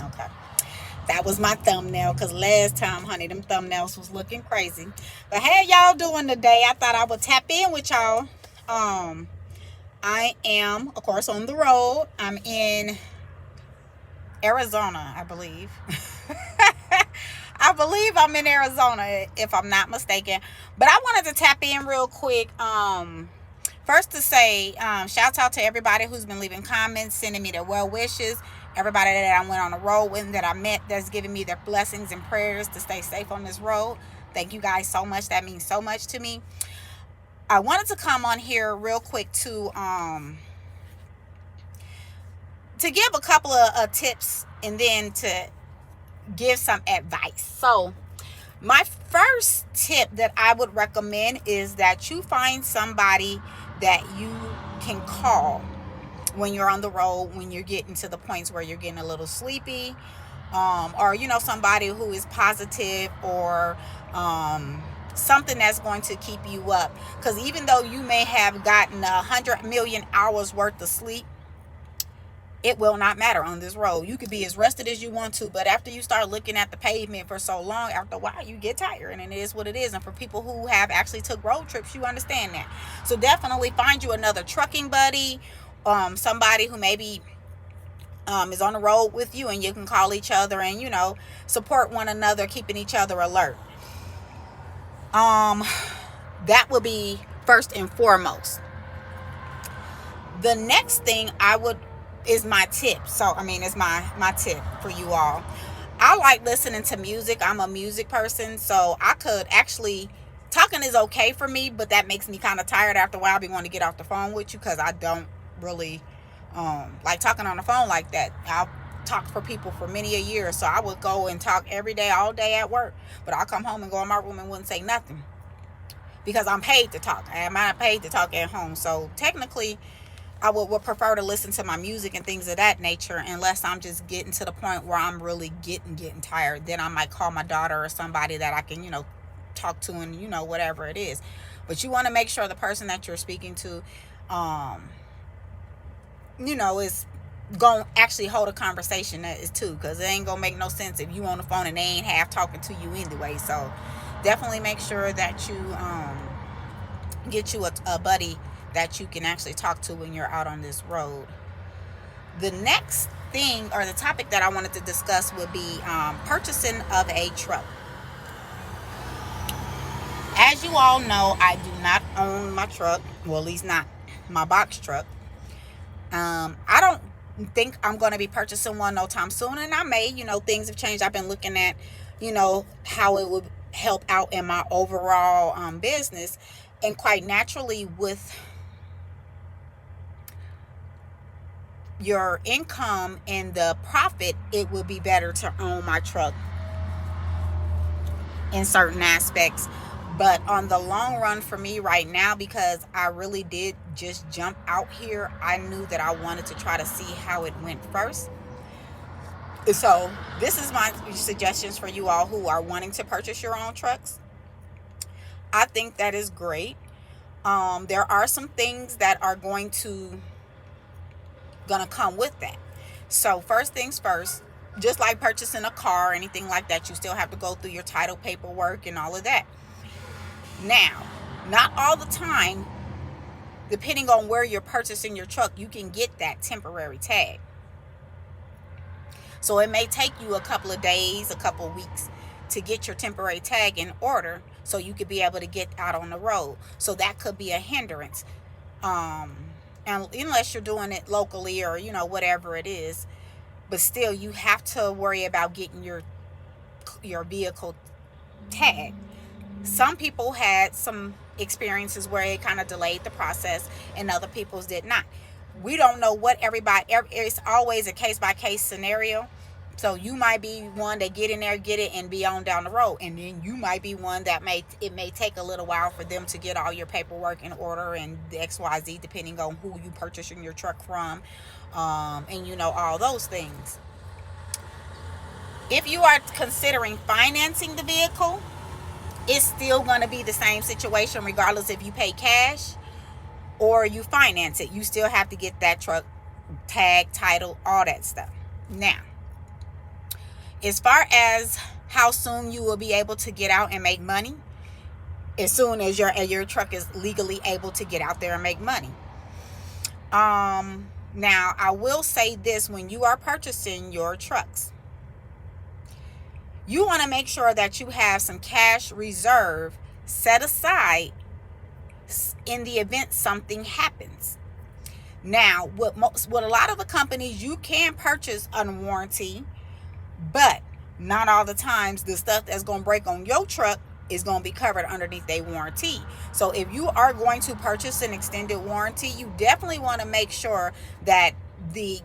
Okay. That was my thumbnail because last time, honey, them thumbnails was looking crazy. But how y'all doing today? I thought I would tap in with y'all. Um, I am, of course, on the road. I'm in Arizona, I believe. I believe I'm in Arizona, if I'm not mistaken. But I wanted to tap in real quick. First to say, shout out to everybody who's been leaving comments, sending me their well wishes. Everybody that I went on the road with, that I met, that's giving me their blessings and prayers to stay safe on this road. Thank you guys so much. That means so much to me. I wanted to come on here real quick to give a couple of tips and then to give some advice. So, my first tip that I would recommend is that you find somebody that you can call when you're on the road, when you're getting to the points where you're getting a little sleepy, or somebody who is positive, or something that's going to keep you up. Because even though you may have gotten 100 million hours worth of sleep, it will not matter on this road. You could be as rested as you want to, but after you start looking at the pavement for so long, after a while you get tired, and it is what it is. And for people who have actually took road trips, you understand that. So definitely find you another trucking buddy, somebody who maybe is on the road with you, and you can call each other and support one another, keeping each other alert. That would be first and foremost. The next thing I would is my tip. So it's my tip for you all. I like listening to music. I'm a music person, so I could actually, talking is okay for me, but that makes me kind of tired after a while. I be wanting to get off the phone with you because I don't really like talking on the phone like that. I'll talk for people for many a year, so I would go and talk every day, all day at work, but I'll come home and go in my room and wouldn't say nothing because I'm paid to talk. I'm not paid to talk at home, so technically I would prefer to listen to my music and things of that nature, unless I'm just getting to the point where I'm really getting tired. Then I might call my daughter or somebody that I can, talk to, and whatever it is. But you want to make sure the person that you're speaking to, is going to actually hold a conversation that is too, because it ain't going to make no sense if you on the phone and they ain't half talking to you anyway. So definitely make sure that you get you a buddy that you can actually talk to when you're out on this road. The next thing, or the topic that I wanted to discuss, would be purchasing of a truck. As you all know, I do not own my truck. Well, at least not my box truck. I don't think I'm going to be purchasing one no time soon, and I may. Things have changed. I've been looking at, how it would help out in my overall business, and quite naturally, with your income and the profit, it would be better to own my truck in certain aspects. But on the long run for me right now, because I really did just jump out here, I knew that I wanted to try to see how it went first. So this is my suggestions for you all who are wanting to purchase your own trucks. I think that is great. There are some things that are going to come with that. So first things first, just like purchasing a car or anything like that, you still have to go through your title paperwork and all of that. Now, not all the time, depending on where you're purchasing your truck, you can get that temporary tag. So it may take you a couple of days, a couple of weeks to get your temporary tag in order so you could be able to get out on the road. So that could be a hindrance. And unless you're doing it locally or, whatever it is. But still, you have to worry about getting your vehicle tagged. Some people had some experiences where it kind of delayed the process and other people's did not. We don't know what it's always a case-by-case scenario. So you might be one that get in there, get it, and be on down the road. And then you might be one that it may take a little while for them to get all your paperwork in order and the XYZ, depending on who you purchasing your truck from, and all those things. If you are considering financing the vehicle, it's still going to be the same situation regardless if you pay cash or you finance it. You still have to get that truck tag, title, all that stuff. Now, As far as how soon you will be able to get out and make money, as soon as your truck is legally able to get out there and make money. Now I will say this: when you are purchasing your trucks, you want to make sure that you have some cash reserve set aside in the event something happens. Now, with a lot of the companies, you can purchase on warranty, but not all the times the stuff that's going to break on your truck is going to be covered underneath a warranty. So if you are going to purchase an extended warranty, you definitely want to make sure that the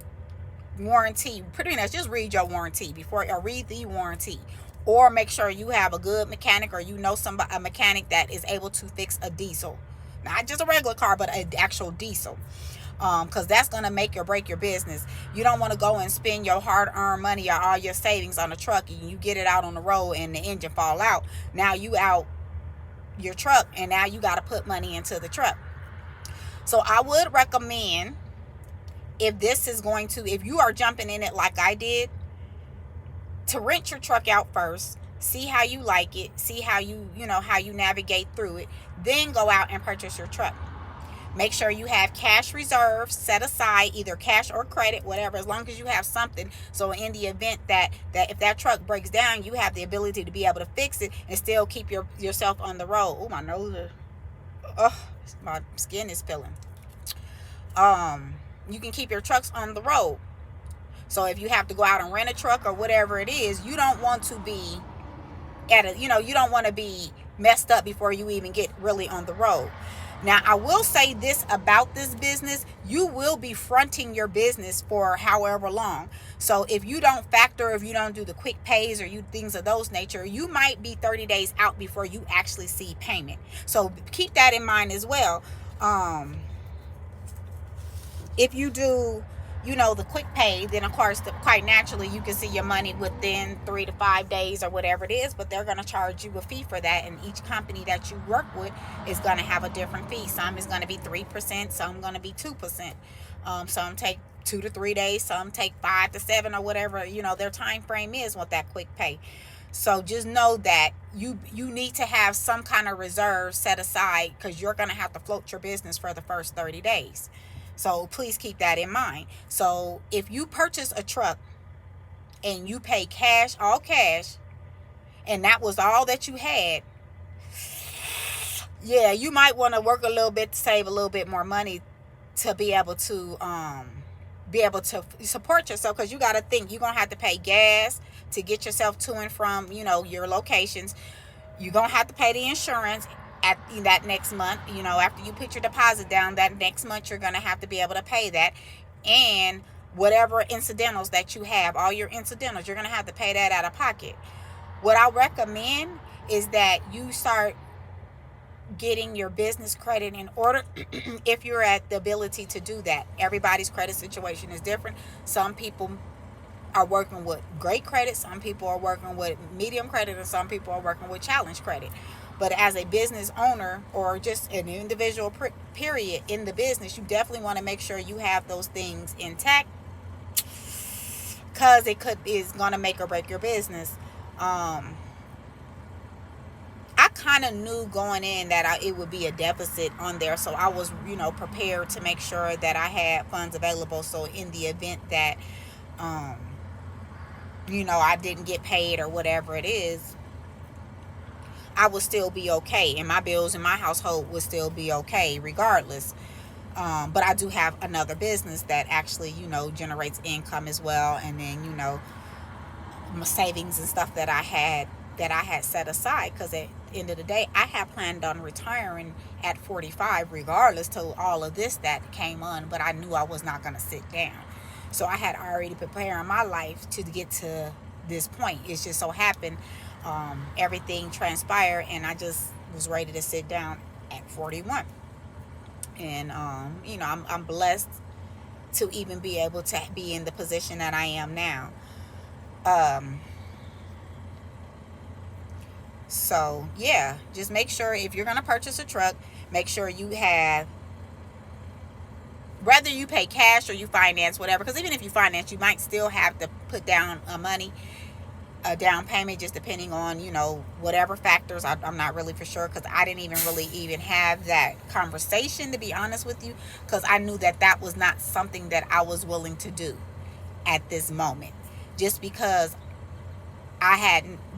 warranty, pretty much just read your warranty before, or read the warranty, or make sure you have a good mechanic, or you know a mechanic that is able to fix a diesel, not just a regular car, but an actual diesel, because that's going to make or break your business. You don't want to go and spend your hard-earned money or all your savings on a truck, and you get it out on the road and the engine fall out. Now you out your truck, and now you got to put money into the truck. So I would recommend, if you are jumping in it like I did, to rent your truck out first, see how you like it, see how how you navigate through it, then go out and purchase your truck. Make sure you have cash reserves set aside, either cash or credit, whatever, as long as you have something. So in the event that if that truck breaks down, you have the ability to be able to fix it and still keep yourself on the road. Oh, my nose, my skin is peeling. You can keep your trucks on the road. So if you have to go out and rent a truck or whatever it is, you don't want to be you don't want to be messed up before you even get really on the road. Now, I will say this about this business: you will be fronting your business for however long. So if you don't factor, if you don't do the quick pays or things of those nature, you might be 30 days out before you actually see payment. So keep that in mind as well. If you do, the quick pay, then of course, quite naturally, you can see your money within 3 to 5 days or whatever it is, but they're going to charge you a fee for that. And each company that you work with is going to have a different fee. Some is going to be 3%, some going to be 2%. Some take 2 to 3 days, some take 5 to 7 or whatever, their time frame is with that quick pay. So just know that you need to have some kind of reserve set aside, because you're going to have to float your business for the first 30 days. So please keep that in mind. So if you purchase a truck and you pay cash, all cash, and that was all that you had, yeah, you might want to work a little bit to save a little bit more money to be able to support yourself, because you got to think you're going to have to pay gas to get yourself to and from, your locations. You're going to have to pay the insurance at that next month. After you put your deposit down, that next month you're going to have to be able to pay that. And whatever incidentals that you have, all your incidentals, you're going to have to pay that out of pocket. What I recommend is that you start getting your business credit in order if you're at the ability to do that. Everybody's credit situation is different. Some people are working with great credit, some people are working with medium credit, and some people are working with challenge credit. But as a business owner, or just an individual period in the business, you definitely want to make sure you have those things intact, because is going to make or break your business. I kind of knew going in that it would be a deficit on there, so I was prepared to make sure that I had funds available, so in the event that I didn't get paid or whatever it is, I would still be okay, and my bills in my household would still be okay regardless. But I do have another business that actually, generates income as well. And then, my savings and stuff that I had set aside, because at the end of the day, I had planned on retiring at 45 regardless to all of this that came on, but I knew I was not going to sit down. So I had already prepared my life to get to this point. It just so happened everything transpired, and I just was ready to sit down at 41. And I'm blessed to even be able to be in the position that I am now. So yeah, just make sure if you're going to purchase a truck, make sure you have, whether you pay cash or you finance, whatever, because even if you finance, you might still have to put down money. a down payment, just depending on, you know, whatever factors. I'm not really for sure, because I didn't even have that conversation, to be honest with you, because I knew that that was not something that I was willing to do at this moment, just because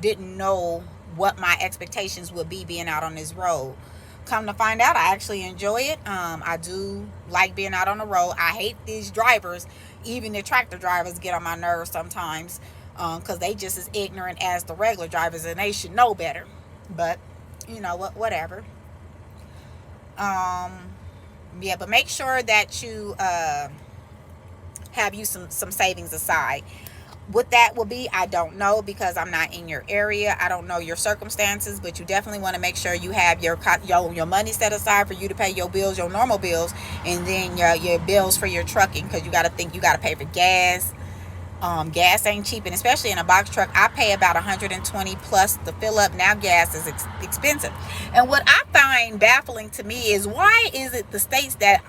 didn't know what my expectations would be being out on this road. Come to find out, I actually enjoy it. I do like being out on the road. I hate these drivers. Even the tractor drivers get on my nerves sometimes, because they just as ignorant as the regular drivers, and they should know better. But you know what, whatever. Yeah, but make sure that you have you some savings aside. What that will be, I don't know, because I'm not in your area. I don't know your circumstances, but you definitely want to make sure you have your money set aside for you to pay your bills, your normal bills, and then your bills for your trucking, because you got to think you got to pay for gas. Gas ain't cheap, and especially in a box truck, I pay about 120 plus to fill up. Now gas is expensive, and what I find baffling to me is, why is it the states that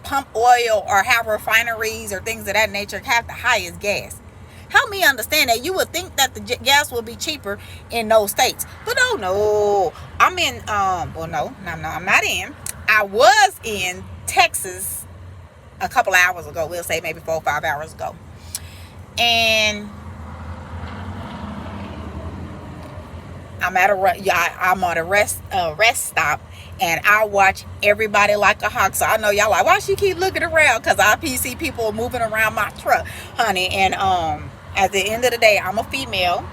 pump oil or have refineries or things of that nature have the highest gas? Help me understand that. You would think that the gas will be cheaper in those states, but oh no, I'm in well, no, I'm not in. I was in Texas a couple hours ago. We'll say maybe 4 or 5 hours ago, and I'm on a rest stop, and I watch everybody like a hawk. So I know y'all like, why she keep looking around? Because I see people moving around my truck, honey. And at the end of the day, I'm a female.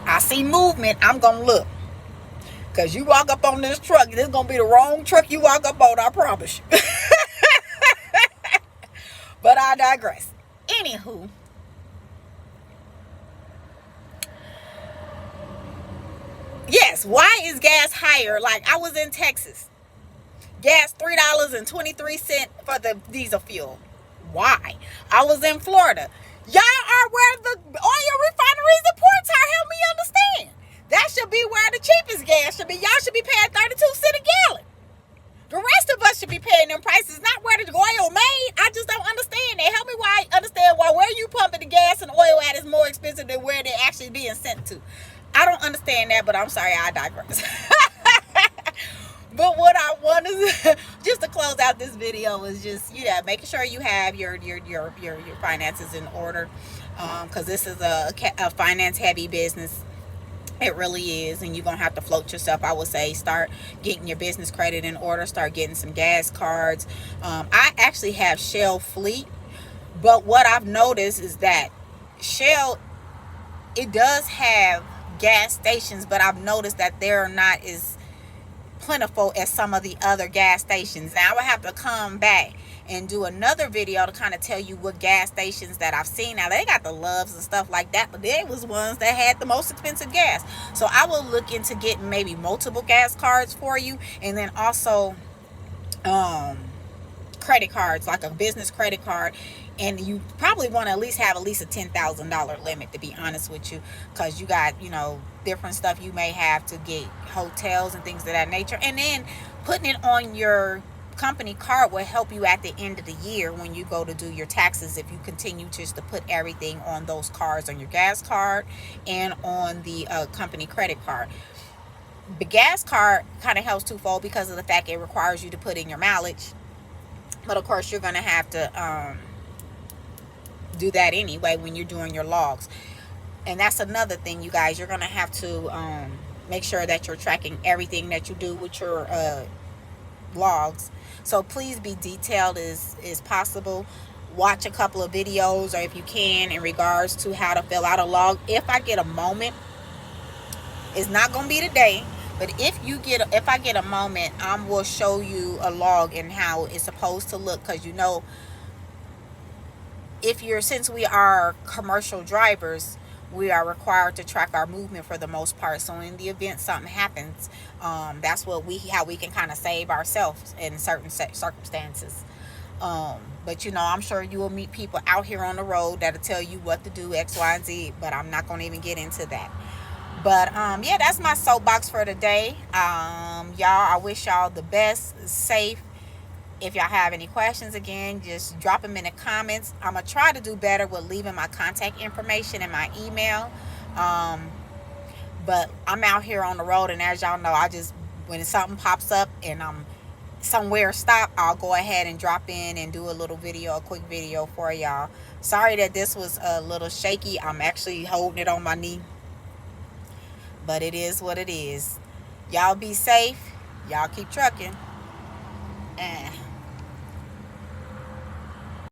I see movement, I'm gonna look. Because you walk up on this truck, this is gonna be the wrong truck you walk up on, I promise you. But I digress. Anywho, yes, why is gas higher? Like, I was in Texas, gas $3.23 for the diesel fuel. Why? I was in Florida. Y'all are where the oil refineries and ports are. Help me understand. That should be where the cheapest gas should be. Y'all should be paying 32 cents a gallon. The rest of us should be paying them prices, not where the oil made. I just don't understand that. Help me understand why where you pumping the gas and oil at is more expensive than where they're actually being sent to. I don't understand that, but I'm sorry, I digress. But what I want to just to close out this video is just, making sure you have your finances in order, because this is a finance heavy business. It really is, and you're gonna have to float yourself. I would say start getting your business credit in order. Start getting some gas cards. I actually have Shell Fleet, but what I've noticed is that Shell, it does have gas stations, but I've noticed that they're not as plentiful as some of the other gas stations. Now I would have to come back and do another video to kind of tell you what gas stations that I've seen. Now they got the Loves and stuff like that, but there was ones that had the most expensive gas. So I will look into getting maybe multiple gas cards for you, and then also credit cards, like a business credit card. And you probably want to at least have a $10,000 limit, to be honest with you, because you got, different stuff you may have to get, hotels and things of that nature. And then putting it on your company card will help you at the end of the year when you go to do your taxes, if you continue just to put everything on those cards, on your gas card and on the company credit card. The gas card kind of helps twofold because of the fact it requires you to put in your mileage, but of course you're going to have to do that anyway when you're doing your logs. And that's another thing, you guys, you're going to have to make sure that you're tracking everything that you do with your logs. So please be detailed as possible. Watch a couple of videos, or if you can, in regards to how to fill out a log. If I get a moment, it's not going to be today, but if I get a moment, I will show you a log and how it's supposed to look. Because since we are commercial drivers, we are required to track our movement for the most part. So in the event something happens, that's how we can kind of save ourselves in certain circumstances. But I'm sure you will meet people out here on the road that'll tell you what to do, X, Y, and Z, but I'm not going to even get into that. But that's my soapbox for today. Y'all, I wish y'all the best, safe, If y'all have any questions, again, just drop them in the comments. I'm going to try to do better with leaving my contact information and my email. But I'm out here on the road, and as y'all know, when something pops up and I'm somewhere stop, I'll go ahead and drop in and do a quick video for y'all. Sorry that this was a little shaky. I'm actually holding it on my knee, but it is what it is. Y'all be safe. Y'all keep trucking. And